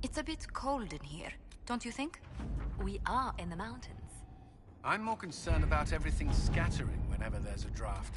It's a bit cold in here, don't you think? We are in the mountains. I'm more concerned about everything scattering whenever there's a draft.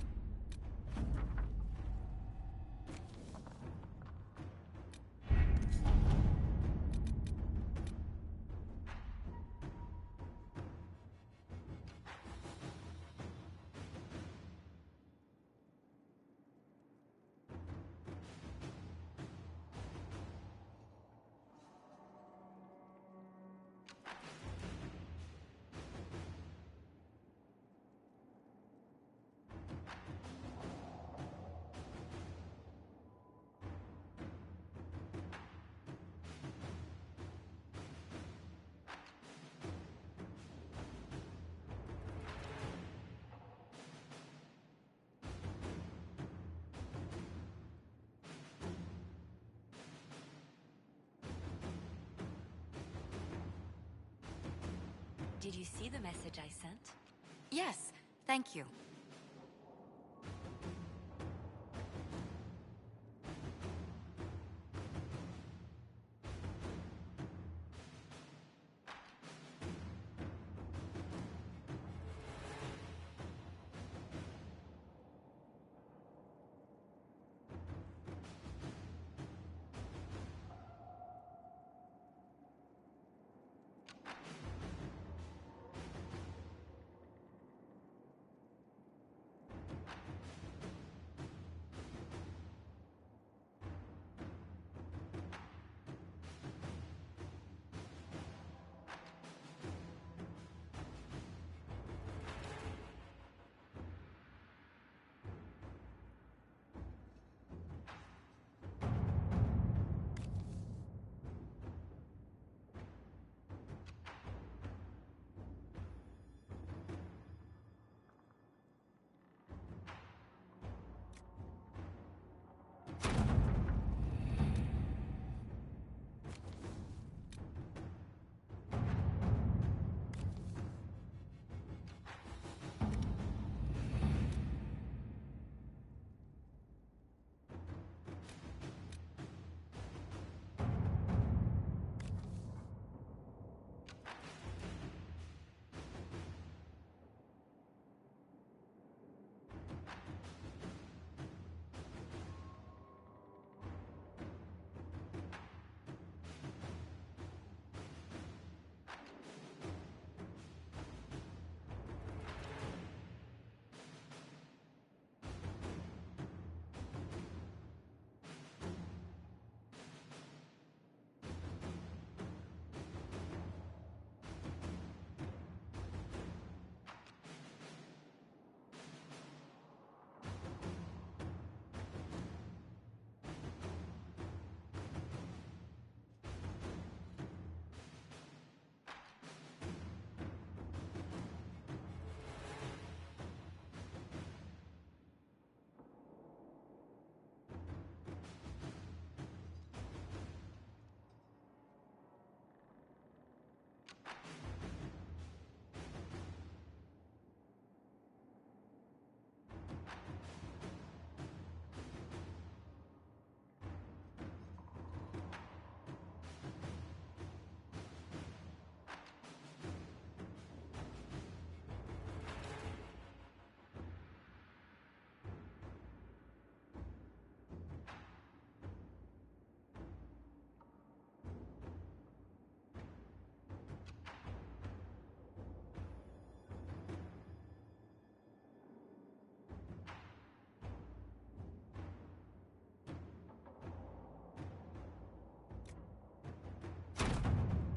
Did you see the message I sent? Yes, thank you.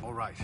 All right.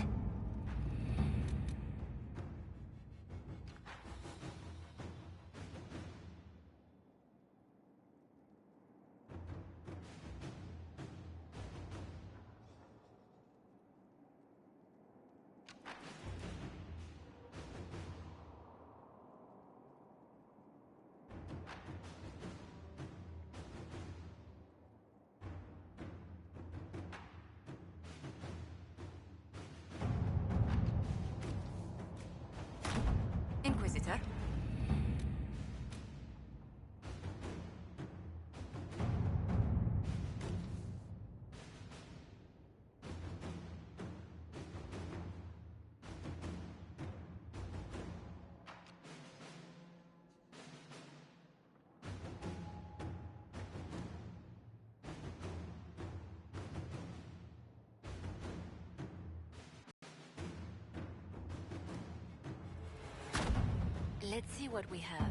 Let's see what we have.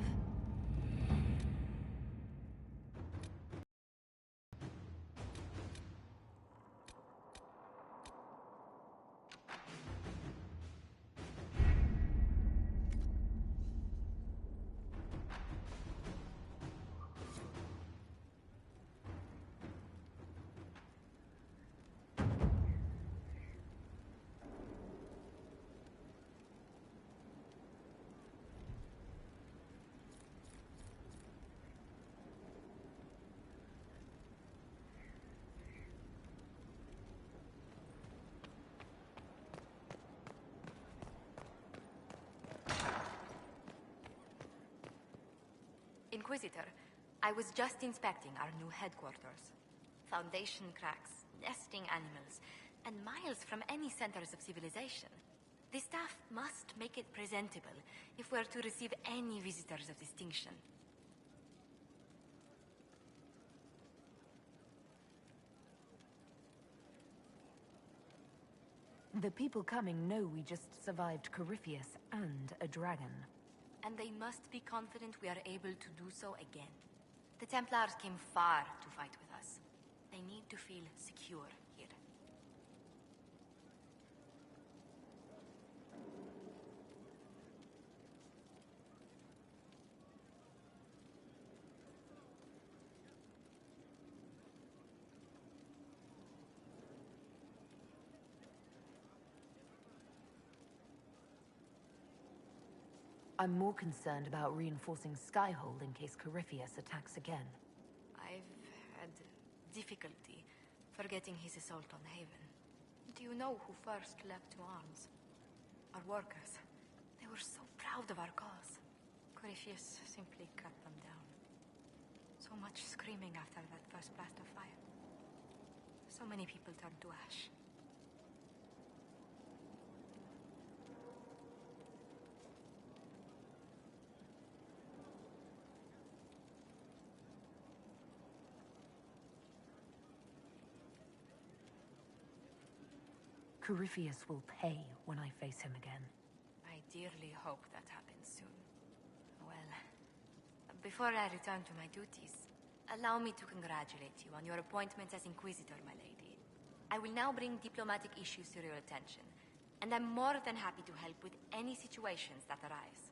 Inquisitor, I was just inspecting our new headquarters. Foundation cracks, nesting animals, and miles from any centers of civilization. The staff must make it presentable if we're to receive any visitors of distinction. The people coming know we just survived Corypheus and a dragon. And they must be confident we are able to do so again. The Templars came far to fight with us. They need to feel secure here. I'm more concerned about reinforcing Skyhold in case Corypheus attacks again. I've had difficulty forgetting his assault on Haven. Do you know who first leapt to arms? Our workers. They were so proud of our cause. Corypheus simply cut them down. So much screaming after that first blast of fire. So many people turned to ash. Corypheus will pay when I face him again. I dearly hope that happens soon. Well, before I return to my duties, allow me to congratulate you on your appointment as Inquisitor, my lady. I will now bring diplomatic issues to your attention, and I'm more than happy to help with any situations that arise.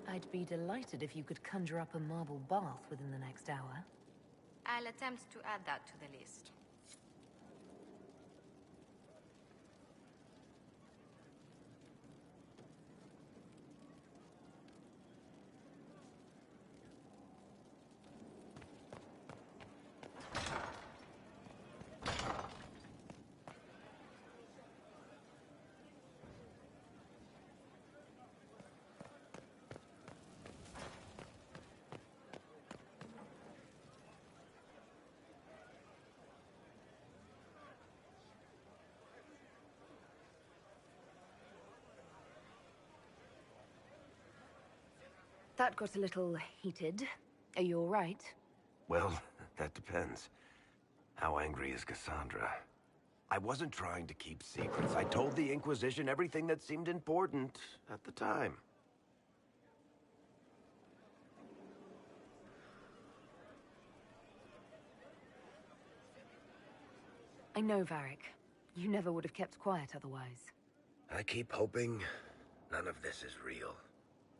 I'd be delighted if you could conjure up a marble bath within the next hour. I'll attempt to add that to the list. That got a little heated. Are you all right? Well, that depends. How angry is Cassandra? I wasn't trying to keep secrets. I told the Inquisition everything that seemed important at the time. I know, Varric. You never would have kept quiet otherwise. I keep hoping none of this is real.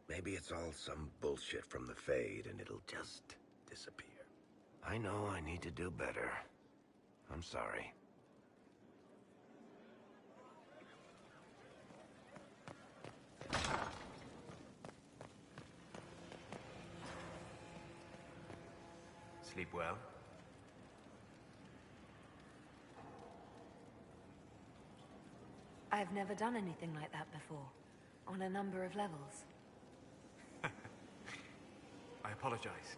Maybe it's all some bullshit from the Fade and it'll just disappear. I know I need to do better. I'm sorry. sleep well? I've never done anything like that before, on a number of levels. I apologize.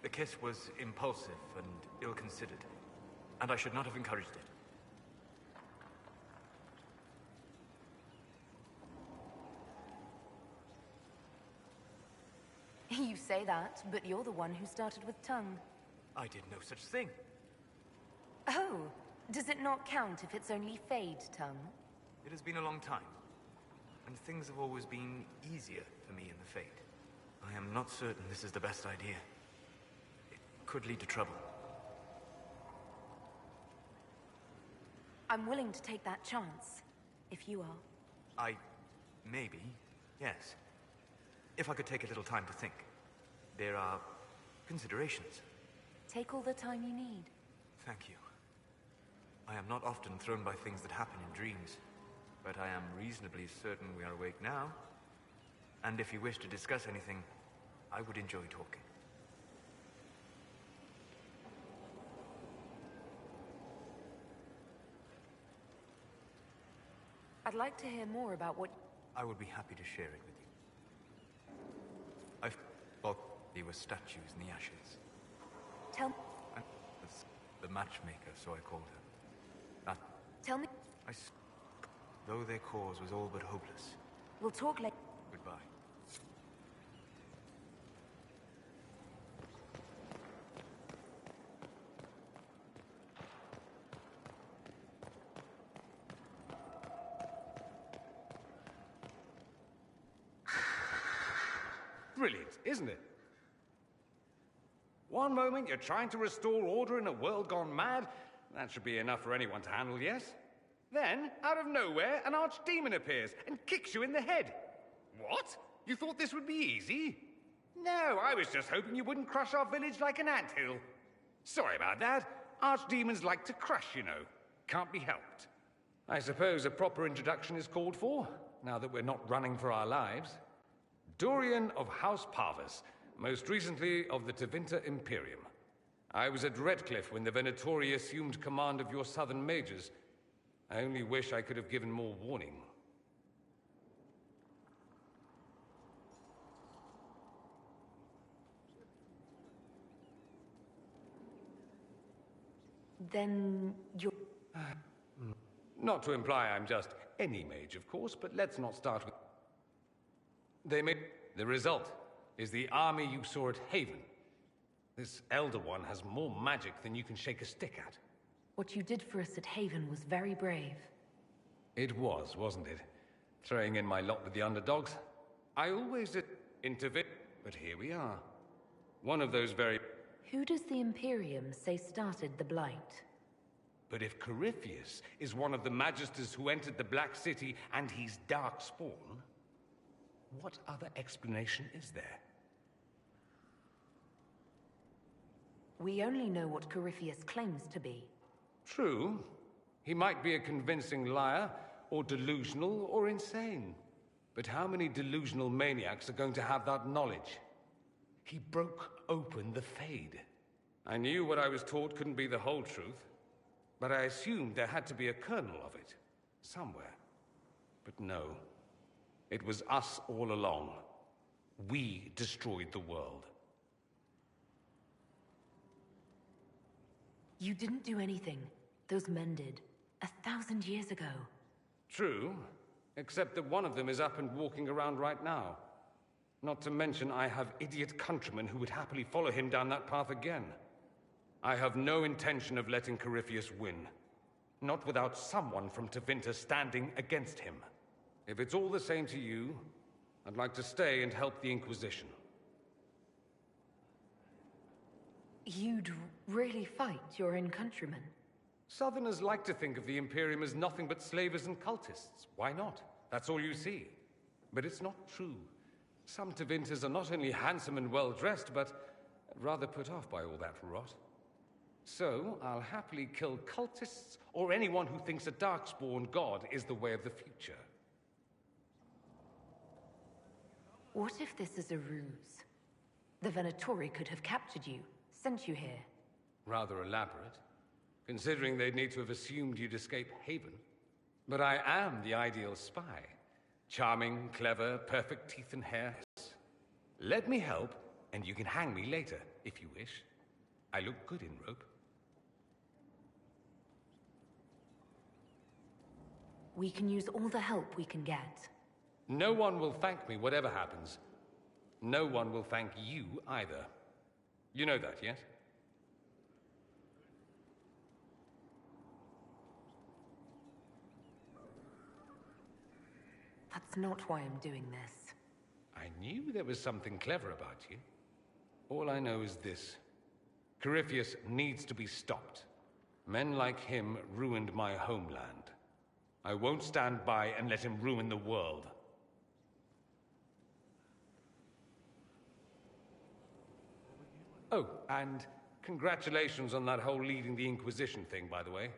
The kiss was impulsive and ill-considered, and I should not have encouraged it. You say that, but you're the one who started with tongue. I did no such thing. Oh, does it not count if it's only Fade tongue? It has been a long time, and things have always been easier for me in the Fate. I am not certain this is the best idea. It could lead to trouble. I'm willing to take that chance, if you are. Maybe, yes. If I could take a little time to think. There are considerations. Take all the time you need. Thank you. I am not often thrown by things that happen in dreams, but I am reasonably certain we are awake now. And if you wish to discuss anything, I would enjoy talking. I'd like to hear more about what... I would be happy to share it with you. I thought there were statues in the ashes. Tell... And the matchmaker, so I called her. That... Tell me... Though their cause was all but hopeless. We'll talk later. Goodbye. Brilliant, isn't it? One moment you're trying to restore order in a world gone mad. That should be enough for anyone to handle, yes? Then, out of nowhere, an archdemon appears and kicks you in the head. What? You thought this would be easy? No, I was just hoping you wouldn't crush our village like an anthill. Sorry about that. Archdemons like to crush, you know. Can't be helped. I suppose a proper introduction is called for, now that we're not running for our lives. Dorian of House Parvus, most recently of the Tevinter Imperium. I was at Redcliffe when the Venatori assumed command of your southern mages. I only wish I could have given more warning. Then you're... Not to imply I'm just any mage, of course, but let's not start with... They made... The result is the army you saw at Haven. This Elder One has more magic than you can shake a stick at. What you did for us at Haven was very brave. It was, wasn't it? Throwing in my lot with the underdogs. I always intervene, but here we are. One of those very... Who does the Imperium say started the Blight? But if Corypheus is one of the Magisters who entered the Black City and he's Darkspawn, what other explanation is there? We only know what Corypheus claims to be. True. He might be a convincing liar, or delusional, or insane. But how many delusional maniacs are going to have that knowledge? He broke open the Fade. I knew what I was taught couldn't be the whole truth, but I assumed there had to be a kernel of it, somewhere. But no. It was us all along. We destroyed the world. You didn't do anything. Those men did. 1,000 years ago. True, except that one of them is up and walking around right now. Not to mention I have idiot countrymen who would happily follow him down that path again. I have no intention of letting Corypheus win. Not without someone from Tevinter standing against him. If it's all the same to you, I'd like to stay and help the Inquisition. You'd really fight your own countrymen? Southerners like to think of the Imperium as nothing but slavers and cultists. Why not? That's all you see. But it's not true. Some Tevinters are not only handsome and well-dressed, but rather put off by all that rot. So, I'll happily kill cultists or anyone who thinks a Darkspawn god is the way of the future. What if this is a ruse? The Venatori could have captured you, sent you here. Rather elaborate, considering they'd need to have assumed you'd escape Haven. But I am the ideal spy. Charming, clever, perfect teeth and hair. Let me help, and you can hang me later, if you wish. I look good in rope. We can use all the help we can get. No one will thank me, whatever happens. No one will thank you either. You know that, yes? That's not why I'm doing this. I knew there was something clever about you. All I know is this. Corypheus needs to be stopped. Men like him ruined my homeland. I won't stand by and let him ruin the world. Oh, and congratulations on that whole leading the Inquisition thing, by the way.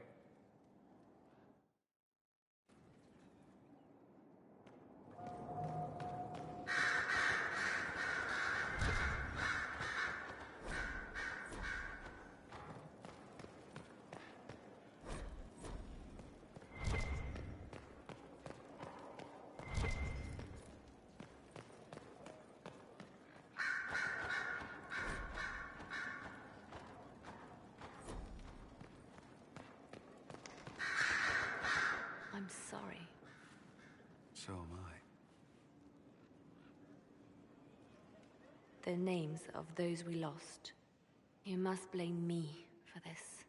I'm sorry. So am I. The names of those we lost. You must blame me for this.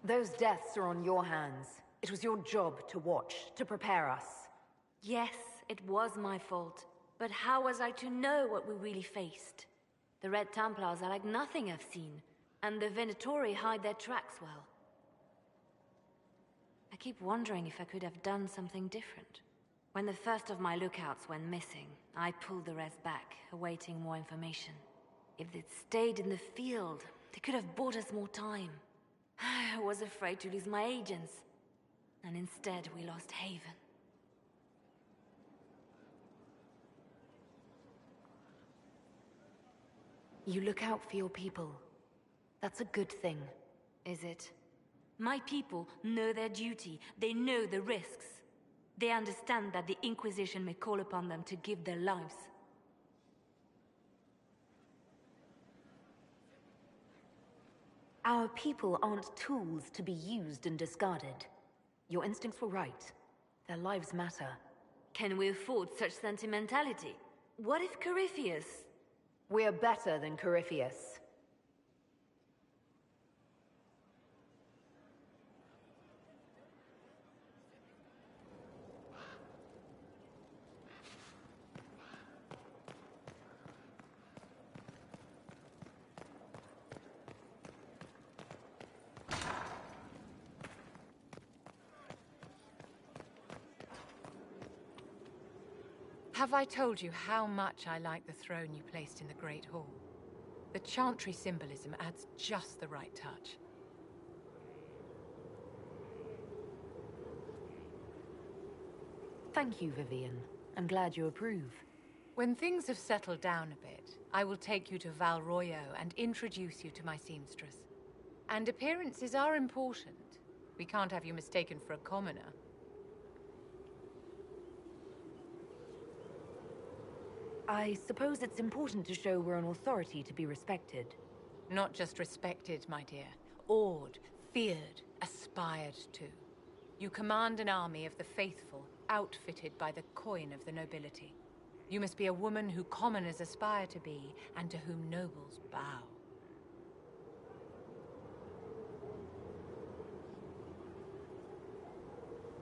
Those deaths are on your hands. It was your job to watch, to prepare us. Yes, it was my fault. But how was I to know what we really faced? The Red Templars are like nothing I've seen, and the Venatori hide their tracks well. I keep wondering if I could have done something different. When the first of my lookouts went missing, I pulled the rest back, awaiting more information. If they'd stayed in the field, they could have bought us more time. I was afraid to lose my agents, and instead we lost Haven. You look out for your people. That's a good thing. Is it? My people know their duty. They know the risks. They understand that the Inquisition may call upon them to give their lives. Our people aren't tools to be used and discarded. Your instincts were right. Their lives matter. Can we afford such sentimentality? What if Corypheus... We're better than Corypheus. Have I told you how much I like the throne you placed in the Great Hall? The chantry symbolism adds just the right touch. Thank you, Vivian. I'm glad you approve. When things have settled down a bit, I will take you to Val Royo and introduce you to my seamstress. And appearances are important. We can't have you mistaken for a commoner. I suppose it's important to show we're an authority to be respected. Not just respected, my dear. Awed, feared, aspired to. You command an army of the faithful, outfitted by the coin of the nobility. You must be a woman who commoners aspire to be, and to whom nobles bow.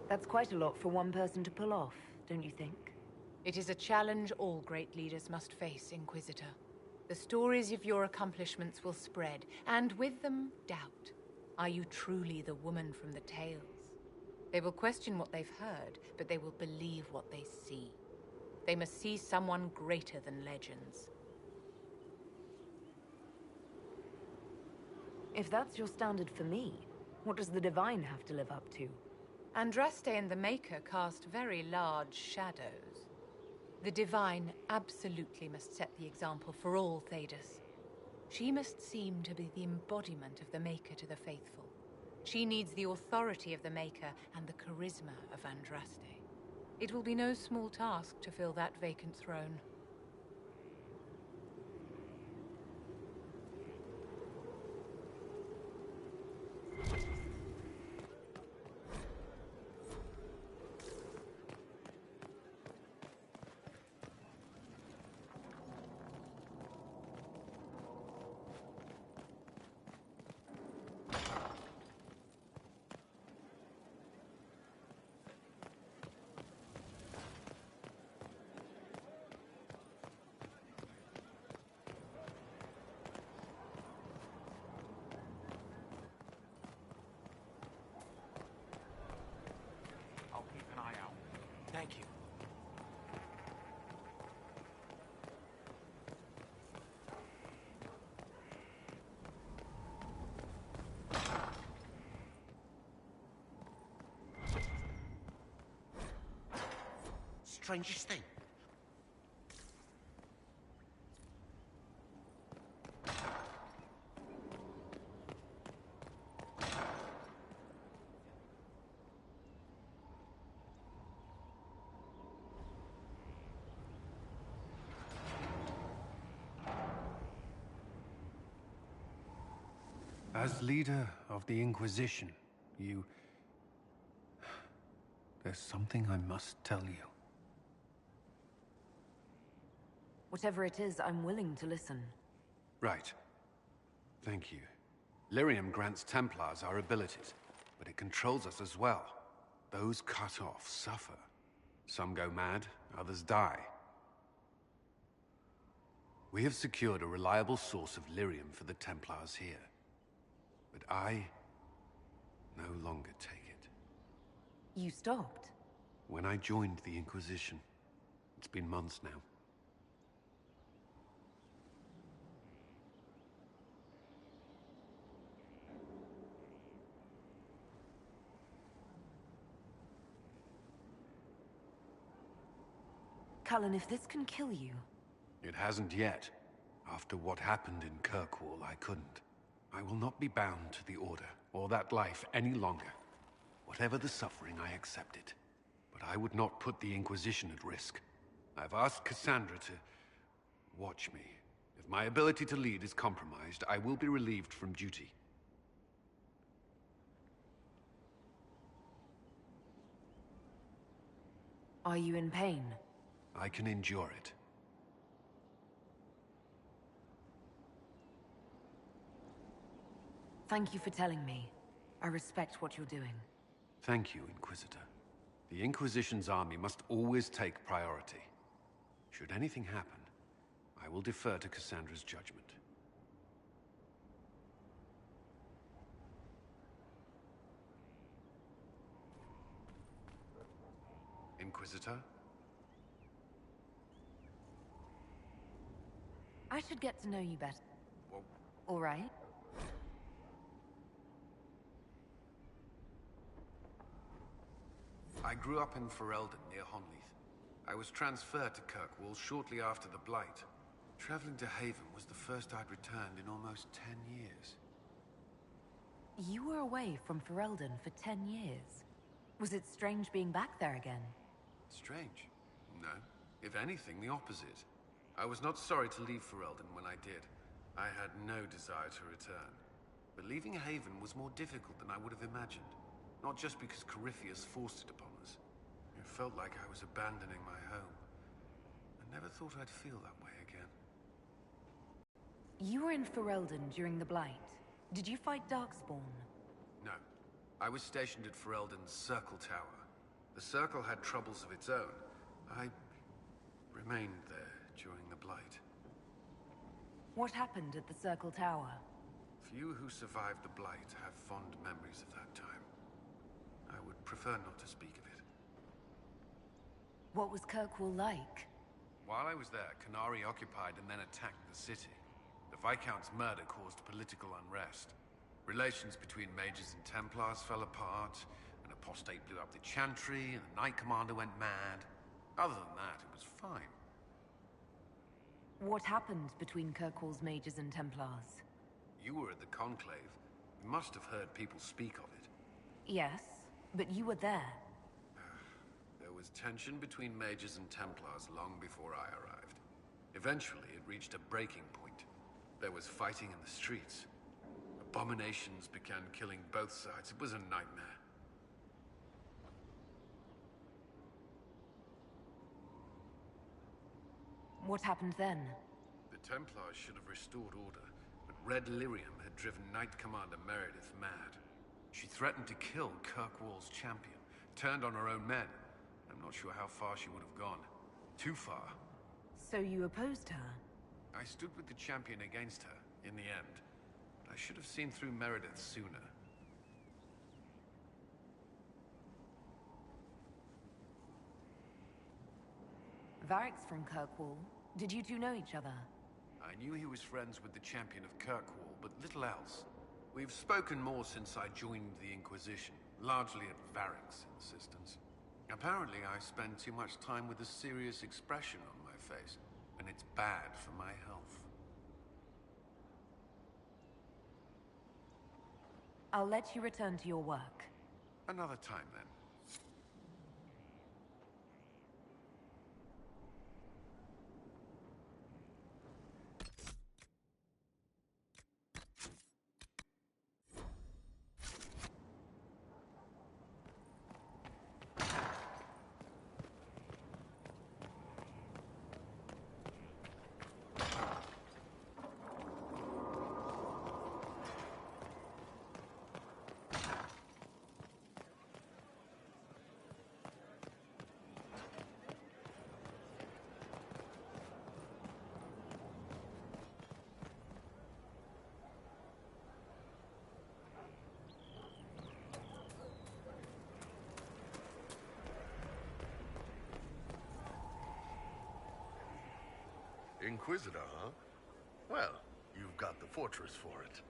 That's quite a lot for one person to pull off, don't you think? It is a challenge all great leaders must face, Inquisitor. The stories of your accomplishments will spread, and with them, doubt. Are you truly the woman from the tales? They will question what they've heard, but they will believe what they see. They must see someone greater than legends. If that's your standard for me, what does the Divine have to live up to? Andraste and the Maker cast very large shadows. The Divine absolutely must set the example for all Thedas. She must seem to be the embodiment of the Maker to the faithful. She needs the authority of the Maker and the charisma of Andraste. It will be no small task to fill that vacant throne. I'll keep an eye out. Thank you. Strangest thing. As leader of the Inquisition, you... There's something I must tell you. Whatever it is, I'm willing to listen. Right. Thank you. Lyrium grants Templars our abilities, but it controls us as well. Those cut off suffer. Some go mad, others die. We have secured a reliable source of lyrium for the Templars here. But I no longer take it. You stopped? When I joined the Inquisition. It's been months now. Cullen, if this can kill you... It hasn't yet. After what happened in Kirkwall, I couldn't. I will not be bound to the Order, or that life any longer. Whatever the suffering, I accept it. But I would not put the Inquisition at risk. I've asked Cassandra to... watch me. If my ability to lead is compromised, I will be relieved from duty. Are you in pain? I can endure it. Thank you for telling me. I respect what you're doing. Thank you, Inquisitor. The Inquisition's army must always take priority. Should anything happen, I will defer to Cassandra's judgment. Inquisitor? I should get to know you better. Well, All right? I grew up in Ferelden near Honleath. I was transferred to Kirkwall shortly after the Blight. Traveling to Haven was the first I'd returned in almost 10 years. You were away from Ferelden for 10 years. Was it strange being back there again? Strange? No. If anything, the opposite. I was not sorry to leave Ferelden when I did. I had no desire to return. But leaving Haven was more difficult than I would have imagined. Not just because Corypheus forced it upon us. It felt like I was abandoning my home. I never thought I'd feel that way again. You were in Ferelden during the Blight. Did you fight Darkspawn? No. I was stationed at Ferelden's Circle Tower. The Circle had troubles of its own. I remained there during the Blight. What happened at the Circle Tower? Few who survived the Blight have fond memories of that time. I would prefer not to speak of it. What was Kirkwall like? While I was there, Canary occupied and then attacked the city. The Viscount's murder caused political unrest. Relations between mages and Templars fell apart, an apostate blew up the Chantry, and the Knight Commander went mad. Other than that, it was fine. What happened between Kirkwall's mages and Templars? You were at the Conclave. You must have heard people speak of it. Yes, but you were there. There was tension between mages and Templars long before I arrived. Eventually, it reached a breaking point. There was fighting in the streets. Abominations began killing both sides. It was a nightmare. What happened then? The Templars should have restored order, but Red Lyrium had driven Knight Commander Meredith mad. She threatened to kill Kirkwall's champion, turned on her own men. I'm not sure how far she would have gone. Too far. So you opposed her? I stood with the champion against her, in the end. But I should have seen through Meredith sooner. Varric's from Kirkwall. Did you two know each other? I knew he was friends with the champion of Kirkwall, but little else. We've spoken more since I joined the Inquisition, largely at Varric's insistence. Apparently, I spend too much time with a serious expression on my face, and it's bad for my health. I'll let you return to your work. Another time, then. Inquisitor, huh? Well, you've got the fortress for it.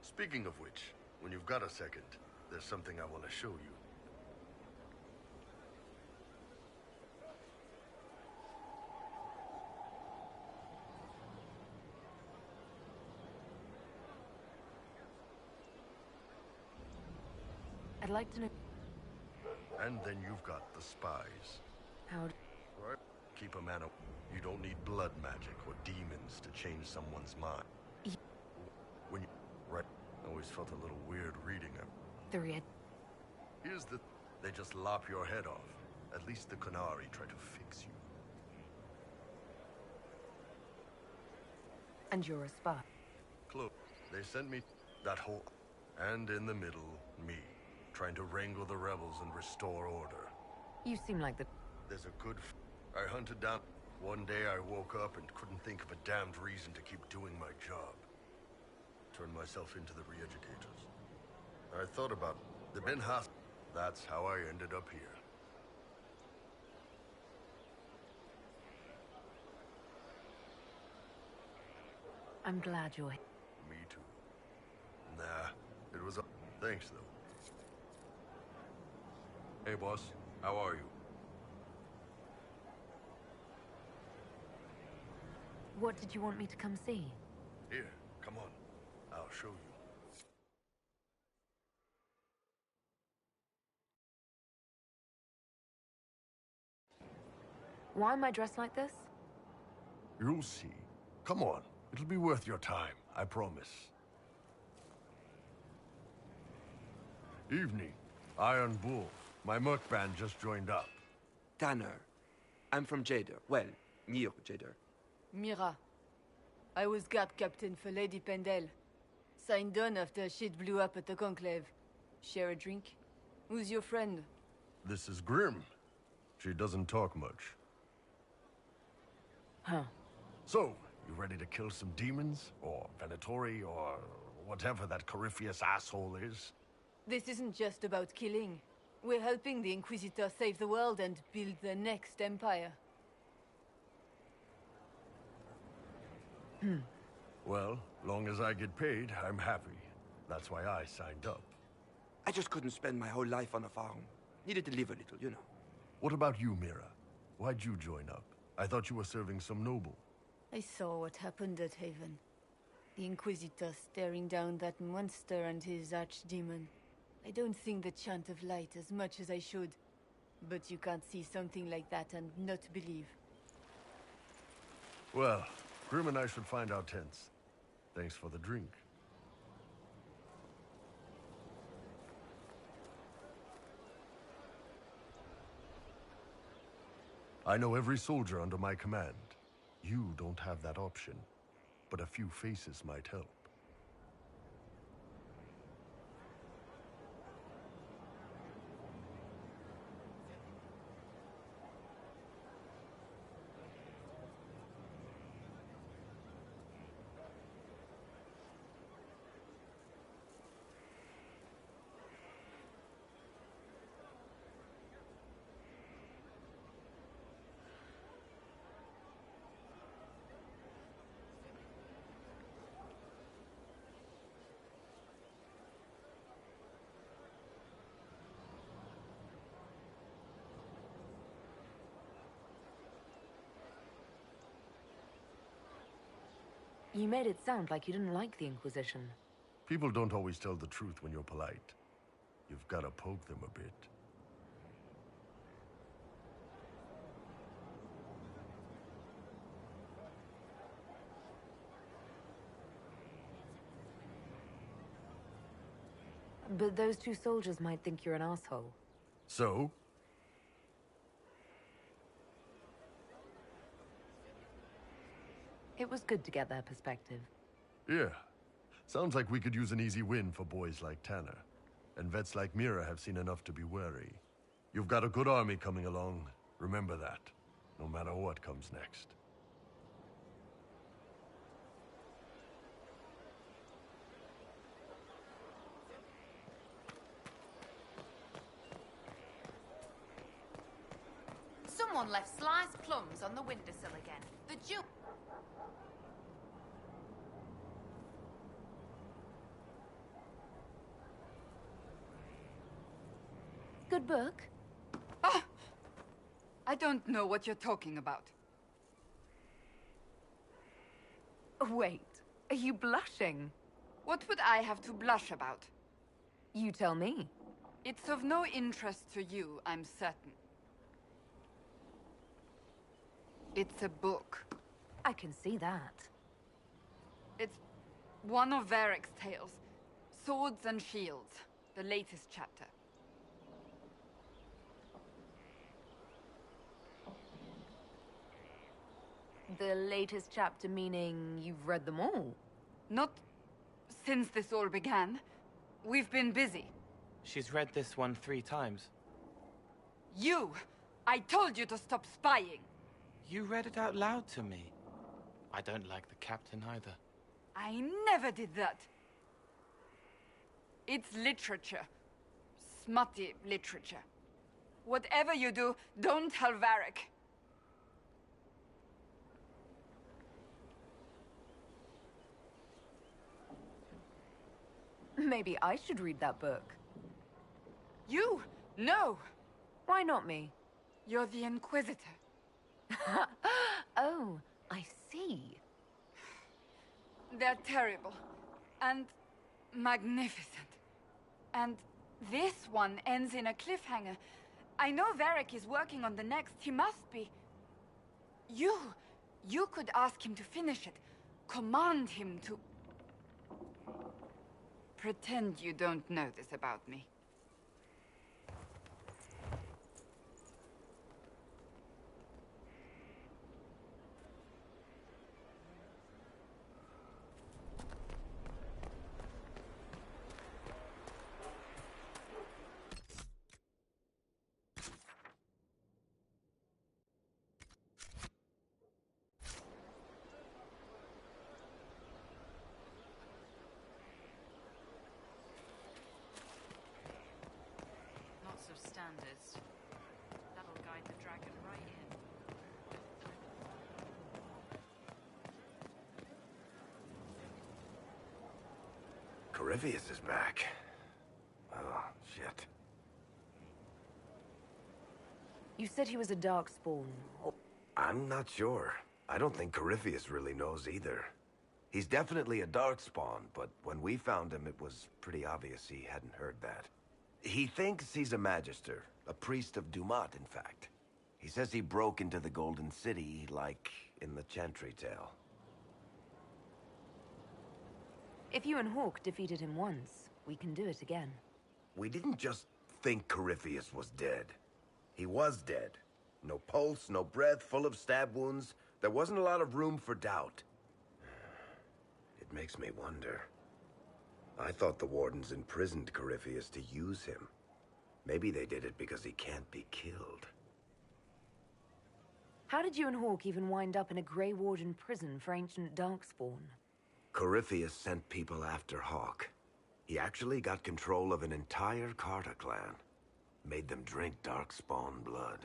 Speaking of which, when you've got a second, there's something I want to show you. I'd like to know... And then you've got the spies. How... Right? Keep a man away. You don't need blood magic or demons to change someone's mind. When you... Right. I always felt a little weird reading them. The red... Here's the... They just lop your head off. At least the Qunari try to fix you. And you're a spy. Close. They sent me that whole... And in the middle, me. Trying to wrangle the rebels and restore order. You seem like the... There's a good... I hunted down... One day I woke up and couldn't think of a damned reason to keep doing my job. Turned myself into the re-educators. I thought about the Ben Haas. That's how I ended up here. I'm glad you're... Me too. Nah, it was a... Thanks, though. Hey, boss. How are you? What did you want me to come see? Here, come on. I'll show you. Why am I dressed like this? You'll see. Come on. It'll be worth your time, I promise. Evening. Iron Bull. My merc band just joined up. Tanner. I'm from Jader. Well, near Jader. Mira. I was guard captain for Lady Pendel. Signed on after shit blew up at the Conclave. Share a drink? Who's your friend? This is Grim. She doesn't talk much. Huh. So, you ready to kill some demons? Or Venatori, or whatever that Corypheus asshole is? This isn't just about killing. We're helping the Inquisitor save the world and build the next empire. Well, long as I get paid, I'm happy. That's why I signed up. I just couldn't spend my whole life on a farm. Needed to live a little, you know. What about you, Mira? Why'd you join up? I thought you were serving some noble. I saw what happened at Haven. The Inquisitor staring down that monster and his archdemon. I don't think the Chant of Light as much as I should. But you can't see something like that and not believe. Well, Grim and I should find our tents. Thanks for the drink. I know every soldier under my command. You don't have that option, but a few faces might help. You made it sound like you didn't like the Inquisition. People don't always tell the truth when you're polite. You've got to poke them a bit. But those two soldiers might think you're an asshole. So? It was good to get their perspective. Yeah. Sounds like we could use an easy win for boys like Tanner. And vets like Mira have seen enough to be wary. You've got a good army coming along. Remember that. No matter what comes next. Someone left sliced plums on the windowsill again. The Jew... Good book. Ah! I don't know what you're talking about. Wait, are you blushing? What would I have to blush about? You tell me. It's of no interest to you, I'm certain. It's a book. I can see that. It's one of Varric's tales. Swords and Shields, the latest chapter. The latest chapter meaning you've read them all? Not since this all began. We've been busy. She's read this one 3 times. You! I told you to stop spying! You read it out loud to me. I don't like the captain either. I never did that. It's literature. Smutty literature. Whatever you do, don't tell Varric. Maybe I should read that book. You? No! Why not me? You're the Inquisitor. Oh, I see. They're terrible. And magnificent. And this one ends in a cliffhanger. I know Varric is working on the next. He must be. You could ask him to finish it. Command him to... Pretend you don't know this about me. Standards. That'll guide the dragon right in. Corypheus is back. Oh, shit. You said he was a Darkspawn. I'm not sure. I don't think Corypheus really knows either. He's definitely a Darkspawn, but when we found him, it was pretty obvious he hadn't heard that. He thinks he's a Magister, a priest of Dumat, in fact. He says he broke into the Golden City, like in the Chantry tale. If you and Hawke defeated him once, we can do it again. We didn't just think Corypheus was dead. He was dead. No pulse, no breath, full of stab wounds. There wasn't a lot of room for doubt. It makes me wonder. I thought the Wardens imprisoned Corypheus to use him. Maybe they did it because he can't be killed. How did you and Hawke even wind up in a Grey Warden prison for ancient Darkspawn? Corypheus sent people after Hawke. He actually got control of an entire Carter clan. Made them drink Darkspawn blood.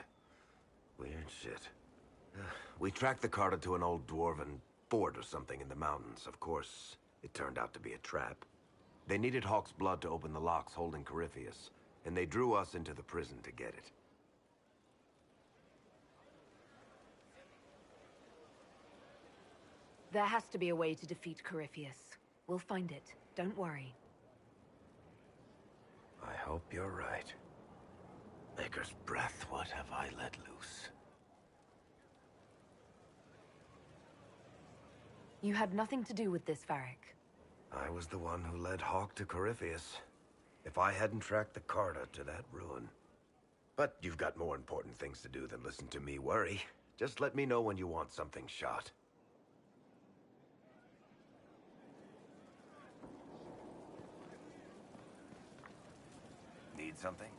Weird shit. We tracked the Carter to an old dwarven fort or something in the mountains. Of course, it turned out to be a trap. They needed Hawke's blood to open the locks holding Corypheus, and they drew us into the prison to get it. There has to be a way to defeat Corypheus. We'll find it. Don't worry. I hope you're right. Maker's breath, what have I let loose? You had nothing to do with this, Varric. I was the one who led Hawke to Corypheus. If I hadn't tracked the Carter to that ruin. But you've got more important things to do than listen to me worry. Just let me know when you want something shot. Need something?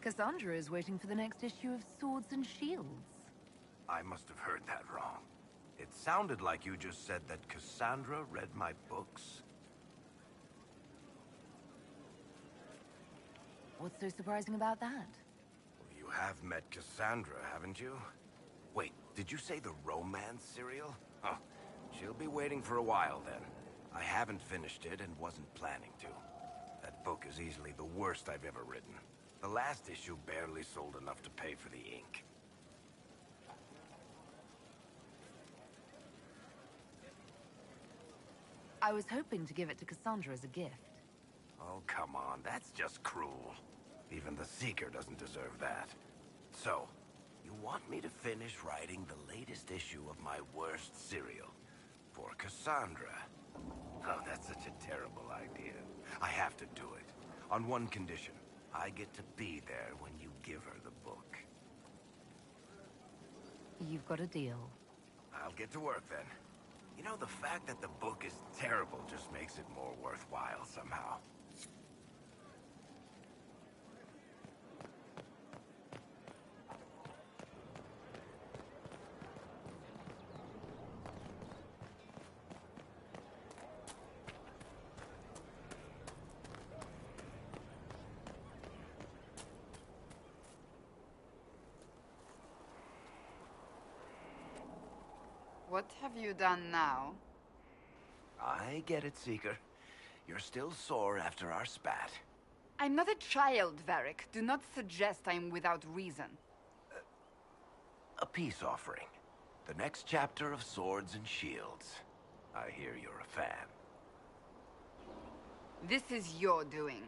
Cassandra is waiting for the next issue of Swords and Shields. I must have heard that wrong. It sounded like you just said that Cassandra read my books. What's so surprising about that? You have met Cassandra, haven't you? Wait, did you say the romance serial? Oh, she'll be waiting for a while then. I haven't finished it and wasn't planning to. That book is easily the worst I've ever written. The last issue barely sold enough to pay for the ink. I was hoping to give it to Cassandra as a gift. Oh, come on, that's just cruel. Even the Seeker doesn't deserve that. So, you want me to finish writing the latest issue of my worst serial for Cassandra? Oh, that's such a terrible idea. I have to do it. On one condition. I get to be there when you give her the book. You've got a deal. I'll get to work then. You know, the fact that the book is terrible just makes it more worthwhile somehow. What have you done now? I get it, Seeker. You're still sore after our spat. I'm not a child, Varric. Do not suggest I'm without reason. A peace offering. The next chapter of Swords and Shields. I hear you're a fan. This is your doing.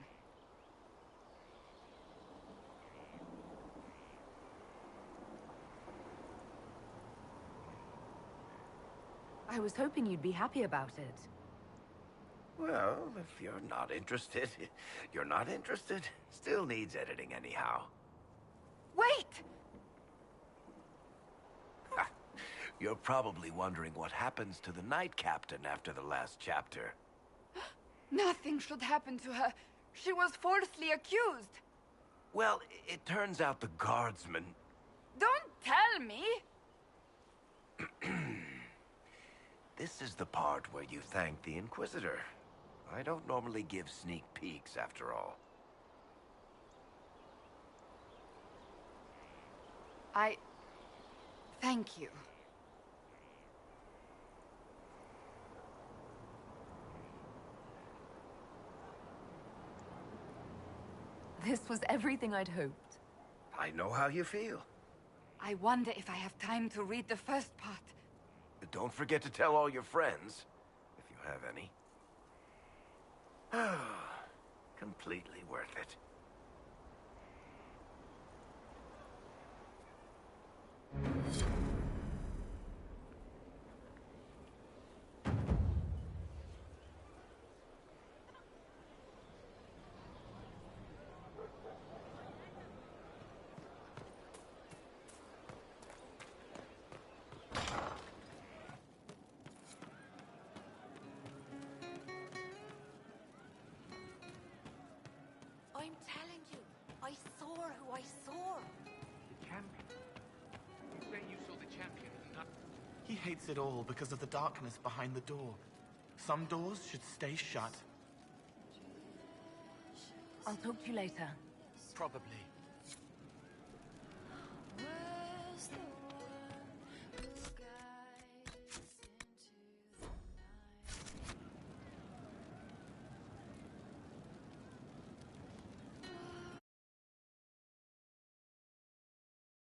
I was hoping you'd be happy about it. Well, if you're not interested, you're not interested. Still needs editing anyhow. Wait! You're probably wondering what happens to the Knight Captain after the last chapter. Nothing should happen to her. She was falsely accused. Well, it turns out the guardsmen... Don't tell me! This is the part where you thank the Inquisitor. I don't normally give sneak peeks, after all. Thank you. This was everything I'd hoped. I know how you feel. I wonder if I have time to read the first part. But don't forget to tell all your friends, if you have any. Completely worth it. I'm telling you, I saw who I saw. The champion? You say you saw the champion and not... He hates it all because of the darkness behind the door. Some doors should stay shut. I'll talk to you later. Probably.